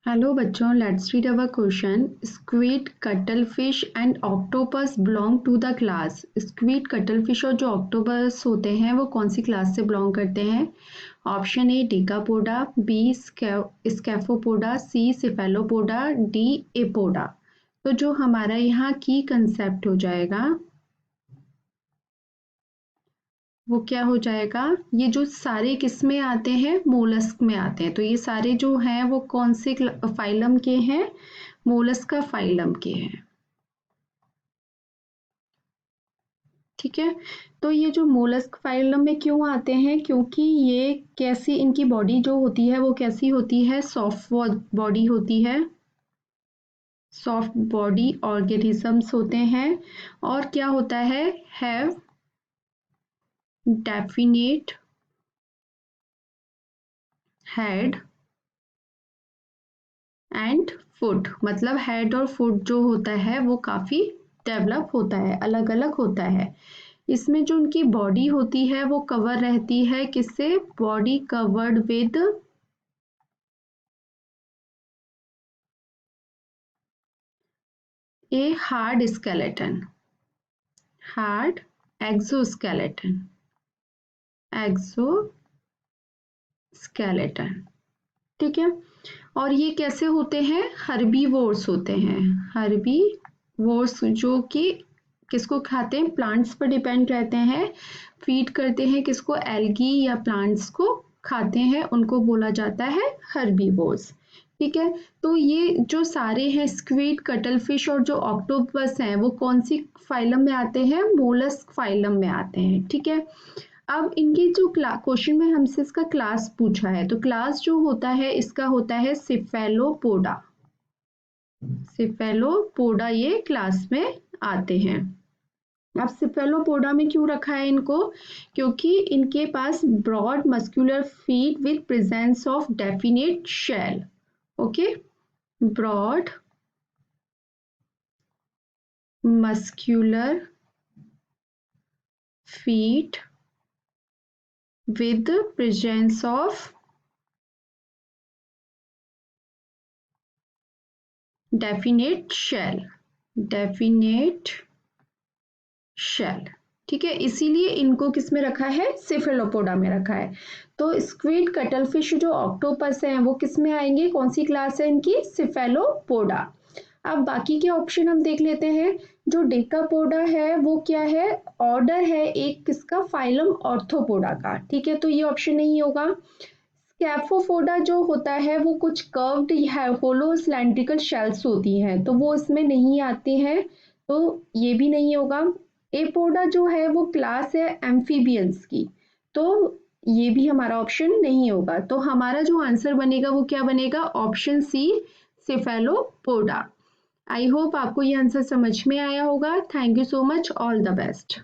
Hello बच्चों, let's read our question. Squid, cuttlefish and octopus belong to the class. Squid, cuttlefish और जो octopus होते हैं वो कौन सी क्लास से बिलोंग करते हैं? Option A decapoda, B scaphopoda, C cephalopoda, D apoda. तो जो हमारा यहाँ की कंसेप्ट हो जाएगा वो क्या हो जाएगा, ये जो सारे किस में आते हैं, मोलस्क में आते हैं। तो ये सारे जो हैं वो कौन से फाइलम के हैं? मोलस्क का फाइलम के हैं। ठीक है, तो ये जो मोलस्क फाइलम में क्यों आते हैं? क्योंकि ये कैसी, इनकी बॉडी जो होती है वो कैसी होती है? सॉफ्ट बॉडी होती है, सॉफ्ट बॉडी ऑर्गेनिजम्स होते हैं। और क्या होता है? Have definite head and foot. मतलब हेड और फुट जो होता है वो काफी डेवलप होता है, अलग अलग होता है। इसमें जो उनकी बॉडी होती है वो कवर रहती है किससे? Body covered with a hard skeleton, hard exoskeleton, exoskeleton. ठीक है, और ये कैसे होते हैं? हर्बीवोर्स होते हैं। हर्बीवोर्स जो कि किसको खाते हैं? प्लांट्स पर डिपेंड रहते हैं, फीड करते हैं किसको? एल्गी या प्लांट्स को खाते हैं, उनको बोला जाता है हर्बीवोर्स। ठीक है, तो ये जो सारे हैं स्क्विड, कटलफिश और जो ऑक्टोपस हैं वो कौन सी फाइलम में आते हैं? मोलस्क फाइलम में आते हैं। ठीक है, अब इनकी जो क्वेश्चन में हमसे इसका क्लास पूछा है, तो क्लास जो होता है इसका होता है सिफेलोपोडा। सिफेलोपोडा ये क्लास में आते हैं। अब सिफेलोपोडा में क्यों रखा है इनको? क्योंकि इनके पास broad muscular feet with presence of definite shell. Okay, broad muscular feet with the presence of definite shell, definite shell। ठीक है, इसीलिए इनको किस में रखा है? सिफेलोपोडा में रखा है। तो स्क्विड, कटलफिश जो ऑक्टोपस हैं वो किस में आएंगे? कौन सी क्लास है इनकी? सिफेलोपोडा। अब बाकी के ऑप्शन हम देख लेते हैं। जो डेकापोडा है वो क्या है? ऑर्डर है एक किसका? फाइलम ऑर्थोपोडा का। ठीक है, तो ये ऑप्शन नहीं होगा। स्कैफोपोडा जो होता है वो कुछ कर्व्ड होलो सिलेंड्रिकल शेल्स होती हैं, तो वो इसमें नहीं आते हैं, तो ये भी नहीं होगा। एपोडा जो है वो क्लास है एम्फीबियंस की, तो ये भी हमारा ऑप्शन नहीं होगा। तो हमारा जो आंसर बनेगा वो क्या बनेगा? Option C, Cephalopoda. I hope आपको ये आंसर समझ में आया होगा। Thank you so much, all the best.